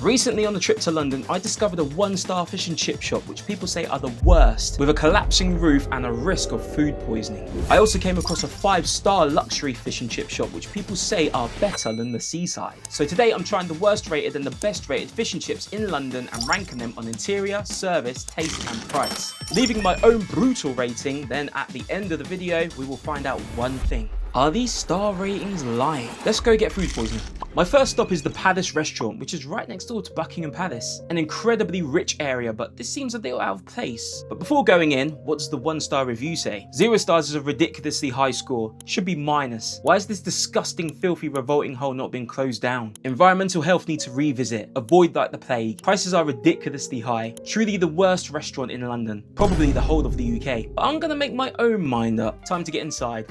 Recently on the trip to London, I discovered a one-star fish and chip shop which people say are the worst, with a collapsing roof and a risk of food poisoning. I also came across a 5-star luxury fish and chip shop which people say are better than the seaside. So today I'm trying the worst rated and the best rated fish and chips in London and ranking them on interior, service, taste and price. Leaving my own brutal rating, then at the end of the video we will find out one thing. Are these star ratings lying? Let's go get food poisoning. My first stop is the Palace restaurant, which is right next door to Buckingham Palace. An incredibly rich area, but this seems a little out of place. But before going in, what does the 1-star review say? 0 stars is a ridiculously high score. Should be minus. Why is this disgusting, filthy, revolting hole not been closed down? Environmental health need to revisit. Avoid like the plague. Prices are ridiculously high. Truly the worst restaurant in London. Probably the whole of the UK. But I'm gonna make my own mind up. Time to get inside.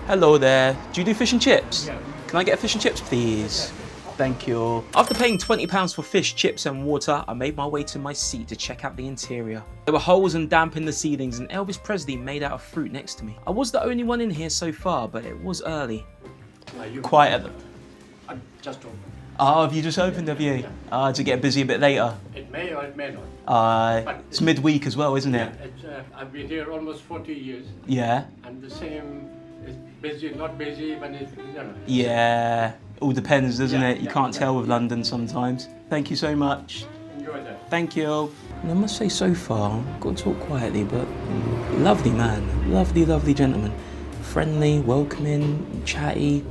Hello there. Do you do fish and chips? Yeah. Can I get a fish and chips, please? Thank you. After paying £20 for fish, chips and water, I made my way to my seat to check out the interior. There were holes and damp in the ceilings and Elvis Presley made out of fruit next to me. I was the only one in here so far, but it was early. Quiet. I just opened. Oh, have you just opened, have you? To get busy a bit later? It may or it may not. It's midweek as well, isn't it? I've been here almost 40 years. Yeah. And the same is busy, not busy, but it's, you know. Yeah. All depends, doesn't Yeah, it? You can't tell with London sometimes. Thank you so much. Enjoy that. Thank you. And I must say, so far, I've got to talk quietly, but lovely man, lovely, lovely gentleman. Friendly, welcoming, chatty.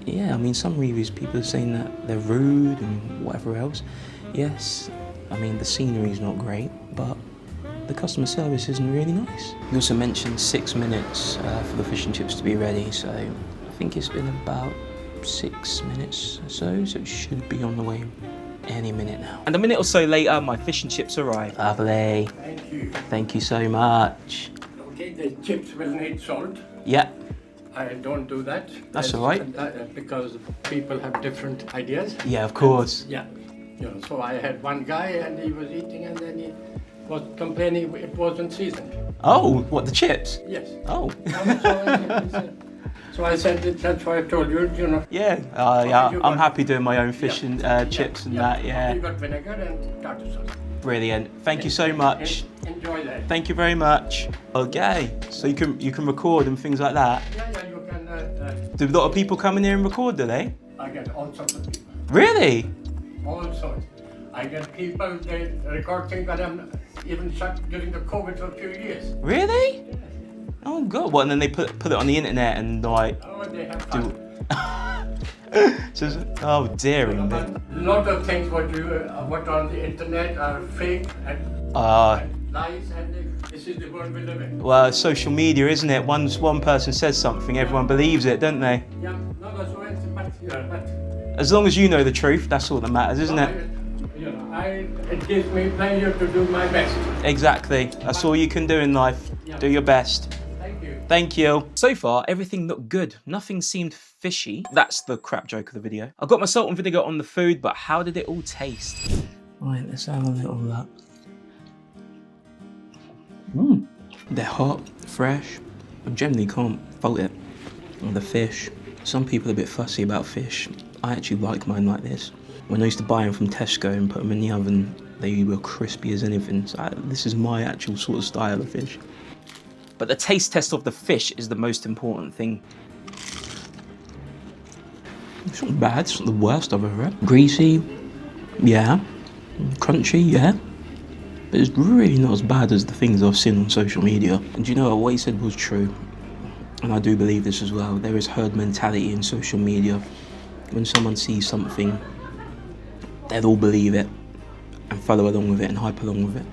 Yeah, I mean, some reviews, people are saying that they're rude and whatever else. Yes, I mean, the scenery's not great, but the customer service isn't really nice. He also mentioned 6 minutes for the fish and chips to be ready, so I think it's been about 6 minutes or so it should be on the way any minute now. And a minute or so later, my fish and chips arrived. Lovely. Thank you. Thank you so much. Okay, the chips will need salt. Yeah. I don't do that. That's all right. Because people have different ideas. Yeah, of course. Yeah. You know, so I had one guy and he was eating and then he was complaining it wasn't seasoned. Oh, what, the chips? Yes. Oh. So I said that's why I told you, you know. Yeah, I'm happy doing my own fish and chips and that, yeah. You got vinegar and tartar sauce. Brilliant. Thank you so much. Enjoy that. Thank you very much. Okay, so you can record and things like that. Yeah, you can. Do a lot of people come in here and record, do they? I get all sorts of people. Really? All sorts. I get people, they record things that I'm even shut during the COVID for a few years. Really? Oh god, what, and then they put it on the internet and like Oh, they have fun. oh dear. A lot of things what on the internet are fake and lies, and this is the world we live in. Well, social media, isn't it? Once one person says something, everyone believes it, don't they? Yeah, no, that's why but As long as you know the truth, that's all that matters, isn't it? You know, it gives me pleasure to do my best. Exactly. That's all you can do in life. Do your best. Thank you. Thank you. So far, everything looked good. Nothing seemed fishy. That's the crap joke of the video. I got my salt and vinegar on the food, but how did it all taste? Right, let's have a little look. They're hot, fresh. I generally can't fault it. And the fish. Some people are a bit fussy about fish. I actually like mine like this. When I used to buy them from Tesco and put them in the oven, they were crispy as anything. So this is my actual sort of style of fish. But the taste test of the fish is the most important thing. It's not bad, it's not the worst I've ever had. Greasy, yeah. Crunchy, yeah. But it's really not as bad as the things I've seen on social media. And do you know what he said was true? And I do believe this as well. There is herd mentality in social media. When someone sees something, they'll all believe it and follow along with it and hype along with it.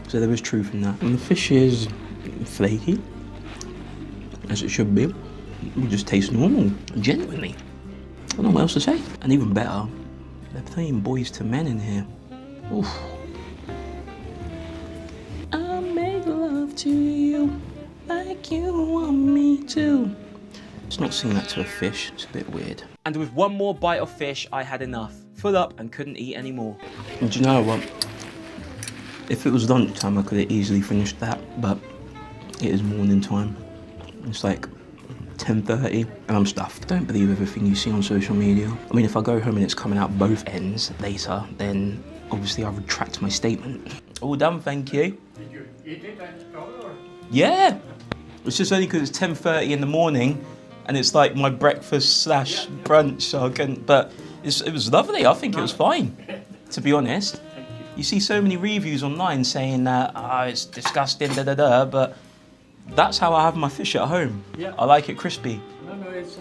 So there is truth in that. And the fish is flaky, as it should be. It just tastes normal, genuinely. I don't know what else to say. And even better, they're playing Boys to Men in here. Oof. I make love to you like you want me to. It's not singing that to a fish, it's a bit weird. And with one more bite of fish, I had enough. Full up and couldn't eat anymore. And do you know what? If it was lunchtime, I could have easily finished that, but it is morning time. It's like 10:30 and I'm stuffed. Don't believe everything you see on social media. I mean, if I go home and it's coming out both ends later, then obviously I retract my statement. All done, thank you. Did you eat it and all, or? Yeah. It's just only because it's 10:30 in the morning and it's like my breakfast slash brunch, so I can, but it was lovely. I think it was fine, to be honest. Thank you. You see so many reviews online saying that, it's disgusting, but that's how I have my fish at home. Yeah. I like it crispy. No, it's...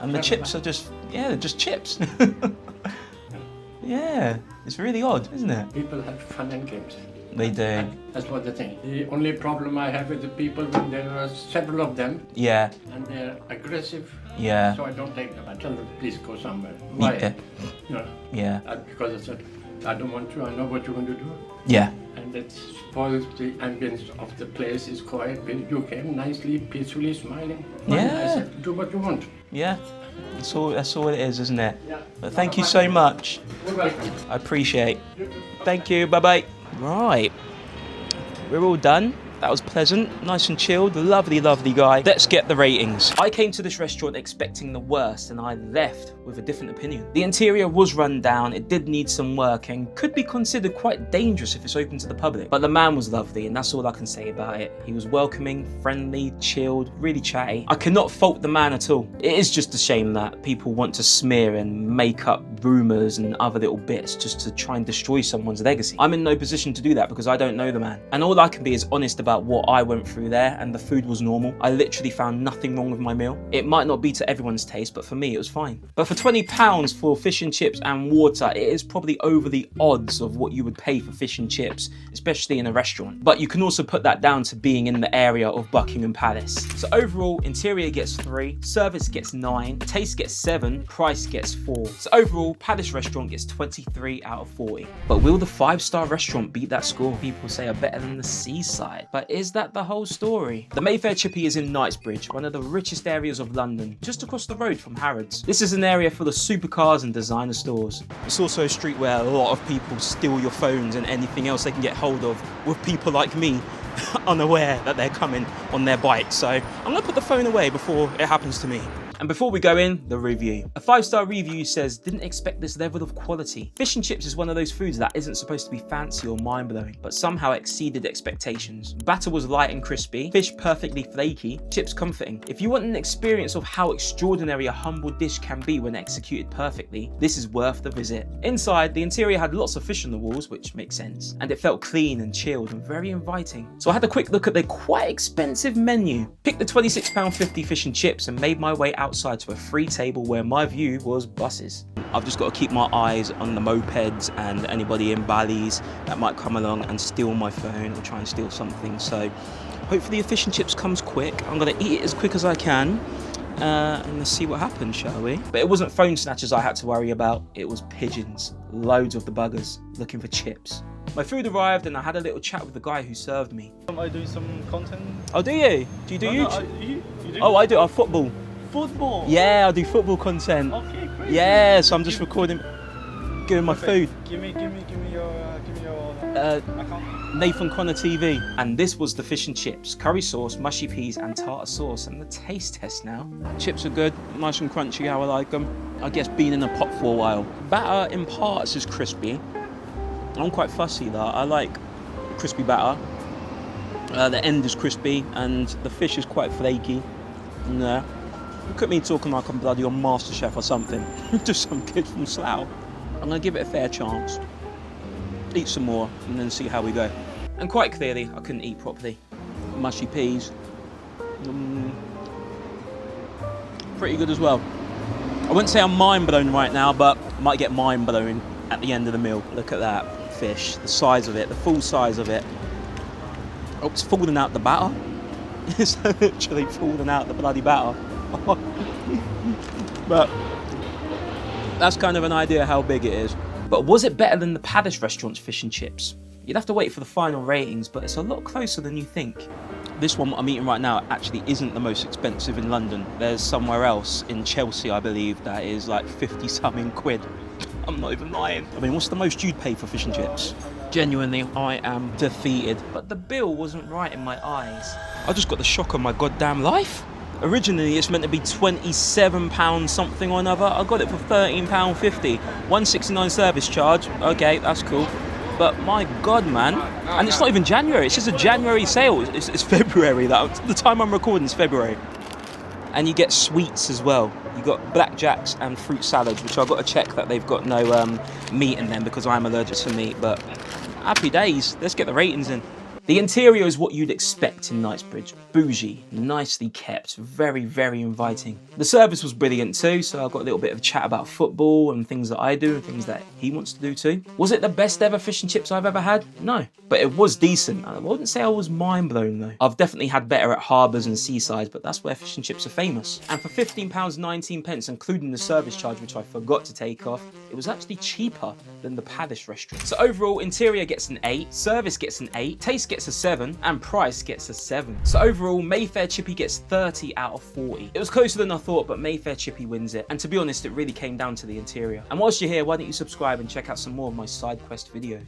And the chips are just, they're just chips. Yeah, it's really odd, isn't it? People have fun and games. They do. And that's what the thing. The only problem I have with the people when there are several of them Yeah, and they're aggressive, yeah, so I don't take them. I tell them, please go somewhere. Why? yeah, You know, yeah, because I said, I don't want to, I know what you're going to do. yeah. And it spoils the ambience of the place. It's quiet. You came nicely, peacefully, smiling. Fine. Yeah. I said, do what you want. Yeah, that's all it is, isn't it? Yeah. But thank you so much. You're welcome. I appreciate. Thank you, bye-bye. Right, we're all done. That was pleasant, nice and chilled, lovely, lovely guy. Let's get the ratings. I came to this restaurant expecting the worst and I left with a different opinion. The interior was run down, it did need some work and could be considered quite dangerous if it's open to the public. But the man was lovely and that's all I can say about it. He was welcoming, friendly, chilled, really chatty. I cannot fault the man at all. It is just a shame that people want to smear and make up rumours and other little bits just to try and destroy someone's legacy. I'm in no position to do that because I don't know the man. And all I can be is honest about what I went through there, and the food was normal. I literally found nothing wrong with my meal. It might not be to everyone's taste, but for me it was fine. But for £20 for fish and chips and water, it is probably over the odds of what you would pay for fish and chips, especially in a restaurant. But you can also put that down to being in the area of Buckingham Palace. So overall, interior gets 3, service gets 9, taste gets 7, price gets 4. So overall, Palace Restaurant gets 23 out of 40. But will the 5-star restaurant beat that score? People say are better than the Seaside. But is that the whole story? The Mayfair Chippy is in Knightsbridge, one of the richest areas of London, just across the road from Harrods. This is an area full of supercars and designer stores. It's also a street where a lot of people steal your phones and anything else they can get hold of, with people like me unaware that they're coming on their bike. So I'm gonna put the phone away before it happens to me. And before we go in, the review. A 5-star review says, didn't expect this level of quality. Fish and chips is one of those foods that isn't supposed to be fancy or mind-blowing, but somehow exceeded expectations. Batter was light and crispy, fish perfectly flaky, chips comforting. If you want an experience of how extraordinary a humble dish can be when executed perfectly, this is worth the visit. Inside, the interior had lots of fish on the walls, which makes sense, and it felt clean and chilled and very inviting. So I had a quick look at their quite expensive menu, picked the £26.50 fish and chips and made my way outside to a free table where my view was buses. I've just got to keep my eyes on the mopeds and anybody in Bally's that might come along and steal my phone or try and steal something. So hopefully the fish and chips comes quick. I'm going to eat it as quick as I can and let's see what happens, shall we? But it wasn't phone snatchers I had to worry about, it was pigeons, loads of the buggers looking for chips. My food arrived and I had a little chat with the guy who served me. I do some content. Oh, do you? Do you do YouTube? No, you do? Oh, I do. Football. Football? Yeah, I do football content. Okay, great. Yeah, so I'm just recording, giving my food. Give me your account. Nathan Connor TV. And this was the fish and chips, curry sauce, mushy peas and tartar sauce. And the taste test now. Chips are good, nice and crunchy how I like them. I guess been in a pot for a while. Batter in parts is crispy. I'm quite fussy though, I like crispy batter. The end is crispy and the fish is quite flaky. Yeah. Look at me talking like I'm bloody on MasterChef or something. Just some kid from Slough. I'm gonna give it a fair chance. Eat some more and then see how we go. And quite clearly, I couldn't eat properly. Mushy peas. Pretty good as well. I wouldn't say I'm mind blown right now, but I might get mind blown at the end of the meal. Look at that fish, the size of it, the full size of it. Oh, it's falling out the batter. It's literally falling out the bloody batter. But that's kind of an idea how big it is. But was it better than the Palace Restaurant's fish and chips? You'd have to wait for the final ratings, but it's a lot closer than you think. This one I'm eating right now actually isn't the most expensive in London. There's somewhere else in Chelsea, I believe, that is like 50-something quid. I'm not even lying. I mean, what's the most you'd pay for fish and chips? Genuinely, I am defeated. But the bill wasn't right in my eyes. I just got the shock of my goddamn life. Originally, it's meant to be £27 something or another. I got it for £13.50. £1.69 service charge. Okay, that's cool. But my God, man. And it's not even January. It's just a January sale. It's February. The time I'm recording is February. And you get sweets as well. You got blackjacks and fruit salads, which I've got to check that they've got no meat in them because I'm allergic to meat. But happy days. Let's get the ratings in. The interior is what you'd expect in Knightsbridge. Bougie, nicely kept, very, very inviting. The service was brilliant too, so I got a little bit of a chat about football and things that I do and things that he wants to do too. Was it the best ever fish and chips I've ever had? No, but it was decent. I wouldn't say I was mind blown though. I've definitely had better at harbours and seasides, but that's where fish and chips are famous. And for £15.19, including the service charge, which I forgot to take off, it was actually cheaper than the Palace restaurant. So overall, interior gets an 8, service gets an 8, taste gets a 7, and price gets a 7. So overall, Mayfair Chippy gets 30 out of 40. It was closer than I thought, but Mayfair Chippy wins it. And to be honest, it really came down to the interior. And whilst you're here, why don't you subscribe and check out some more of my side quest videos.